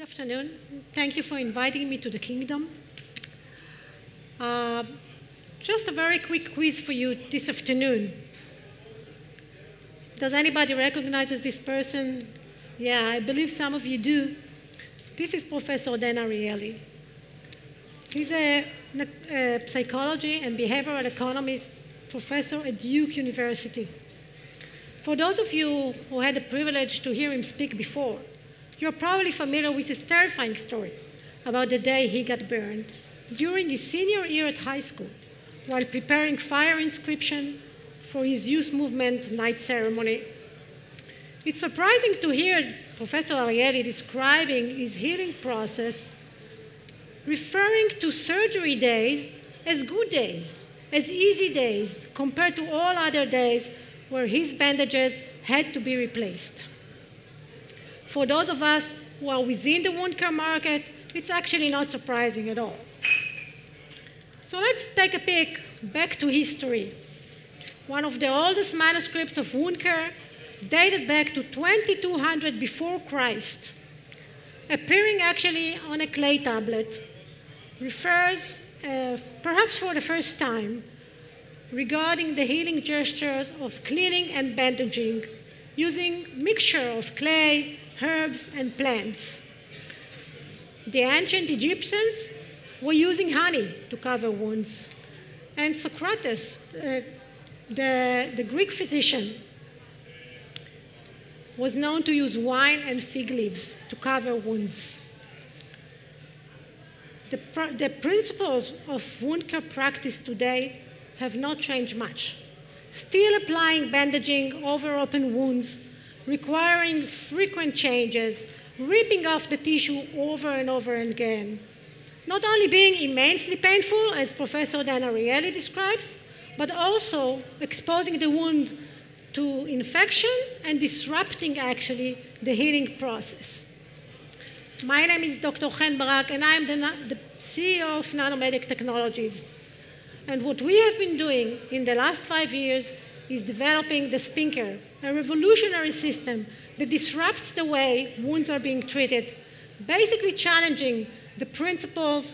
afternoon. Thank you for inviting me to the kingdom. Just a very quick quiz for you this afternoon. Does anybody recognize this person? Yeah, I believe some of you do. This is Professor Dan Ariely. He's a psychology and behavioral economics professor at Duke University. For those of you who had the privilege to hear him speak before, you're probably familiar with his terrifying story about the day he got burned during his senior year at high school while preparing fire inscription for his youth movement night ceremony. It's surprising to hear Professor Ariely describing his healing process, referring to surgery days as good days, as easy days, compared to all other days where his bandages had to be replaced. For those of us who are within the wound care market, it's actually not surprising at all. So let's take a peek back to history. One of the oldest manuscripts of wound care, dated back to 2200 before Christ, appearing actually on a clay tablet, refers, perhaps for the first time, regarding the healing gestures of cleaning and bandaging using mixture of clay, herbs, and plants. The ancient Egyptians were using honey to cover wounds. And Socrates, the Greek physician, was known to use wine and fig leaves to cover wounds. The principles of wound care practice today have not changed much. Still applying bandaging over open wounds, requiring frequent changes, ripping off the tissue over and over again. Not only being immensely painful, as Professor Dan Ariely describes, but also exposing the wound to infection and disrupting, actually, the healing process. My name is Dr. Chen Barak, and I'm the CEO of Nanomedic Technologies. And what we have been doing in the last 5 years is developing the Spinker, a revolutionary system that disrupts the way wounds are being treated, basically challenging the principles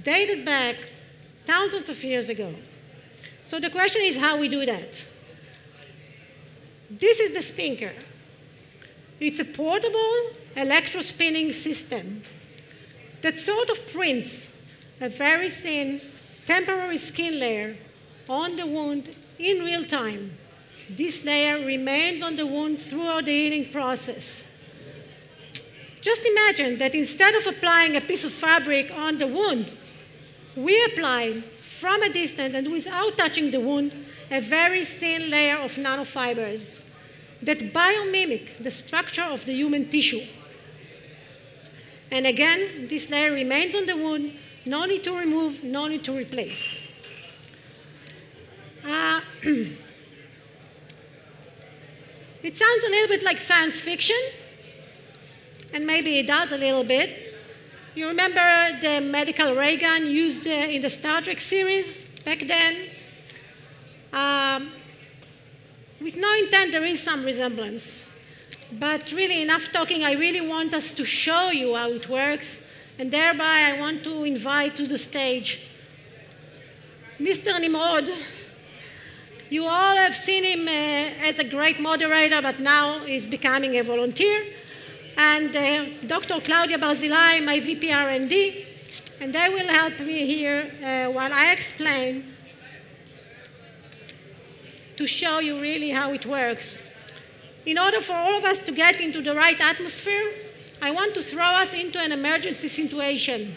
dated back thousands of years ago. So the question is how we do that. This is the Spinker. It's a portable electrospinning system that sort of prints a very thin temporary skin layer on the wound in real time. This layer remains on the wound throughout the healing process. Just imagine that instead of applying a piece of fabric on the wound, we apply from a distance and without touching the wound a very thin layer of nanofibers that biomimic the structure of the human tissue. And again, this layer remains on the wound, no need to remove, no need to replace. It sounds a little bit like science fiction, and maybe it does a little bit. You remember the medical ray gun used in the Star Trek series back then? With no intent, there is some resemblance. But really, enough talking. I really want us to show you how it works, and thereby I want to invite to the stage Mr. Nimrod. You all have seen him as a great moderator, but now he's becoming a volunteer. And Dr. Claudia Barzilai, my VP R&D, and they will help me here while I explain to show you really how it works. In order for all of us to get into the right atmosphere, I want to throw us into an emergency situation.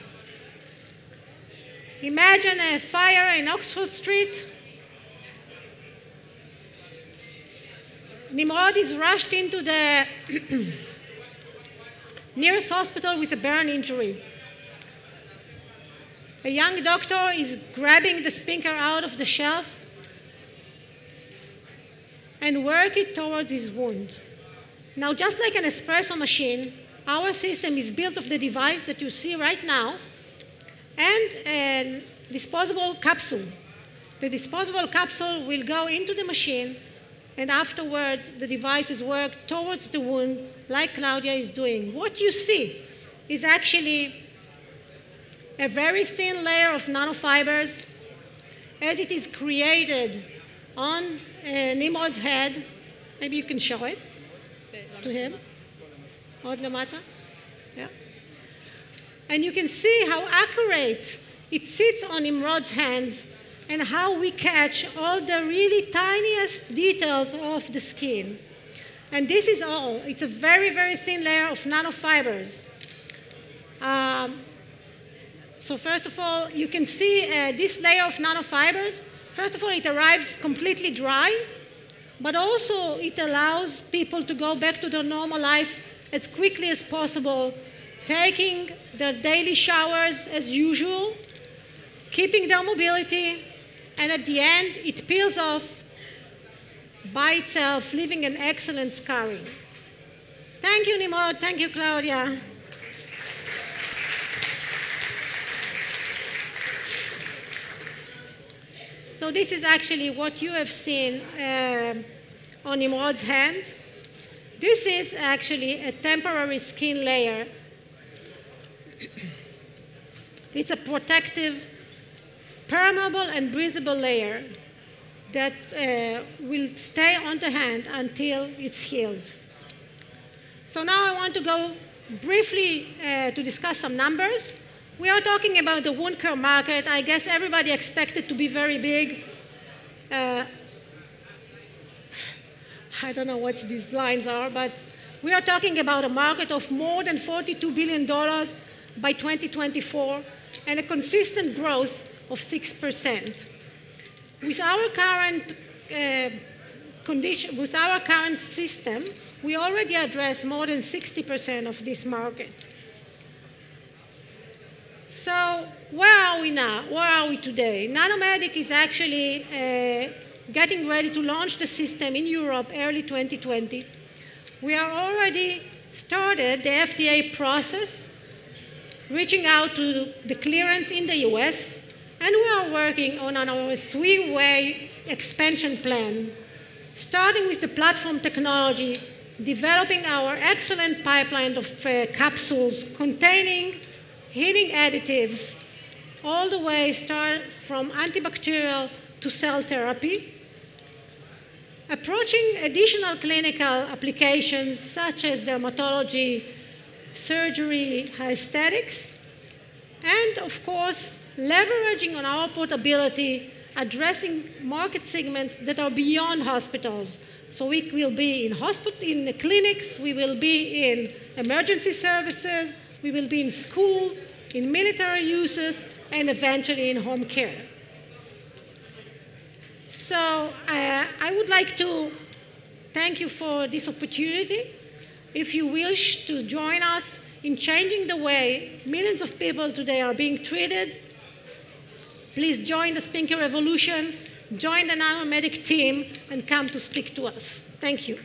Imagine a fire in Oxford Street. Nimrod is rushed into the nearest hospital with a burn injury. A young doctor is grabbing the Spinker out of the shelf and work it towards his wound. Now, just like an espresso machine, our system is built of the device that you see right now and a disposable capsule. The disposable capsule will go into the machine, and afterwards, the devices work towards the wound like Claudia is doing. What you see is actually a very thin layer of nanofibers as it is created on Nimrod's head. Maybe you can show it to him. עוד למטה. Yeah. And you can see how accurate it sits on Nimrod's hands and how we catch all the really tiniest details of the skin. And this is all. It's a very, very thin layer of nanofibers. So first of all, you can see this layer of nanofibers. First of all, it arrives completely dry, but also it allows people to go back to their normal life as quickly as possible, taking their daily showers as usual, keeping their mobility, and at the end, it peels off by itself, leaving an excellent scarring. Thank you, Nimrod. Thank you, Claudia. So this is actually what you have seen on Nimrod's hand. This is actually a temporary skin layer. It's a protective, permeable, and breathable layer that will stay on the hand until it's healed. So now I want to go briefly to discuss some numbers. We are talking about the wound care market. I guess everybody expected to be very big. I don't know what these lines are, but we are talking about a market of more than $42 billion by 2024 and a consistent growth of 6%. With our current with our current system, we already address more than 60% of this market. So where are we now? Where are we today? Nanomedic is actually getting ready to launch the system in Europe early 2020. We are already started the FDA process, reaching out to the clearance in the US, and we are working on our three-way expansion plan, starting with the platform technology, developing our excellent pipeline of capsules containing healing additives, all the way start from antibacterial to cell therapy, approaching additional clinical applications such as dermatology, surgery, aesthetics, and of course, leveraging on our portability, addressing market segments that are beyond hospitals. So we will be in the clinics, we will be in emergency services, we will be in schools, in military uses, and eventually in home care. So I would like to thank you for this opportunity. If you wish to join us in changing the way millions of people today are being treated, please join the Spinker Revolution, join the Nanomedic team, and come to speak to us. Thank you.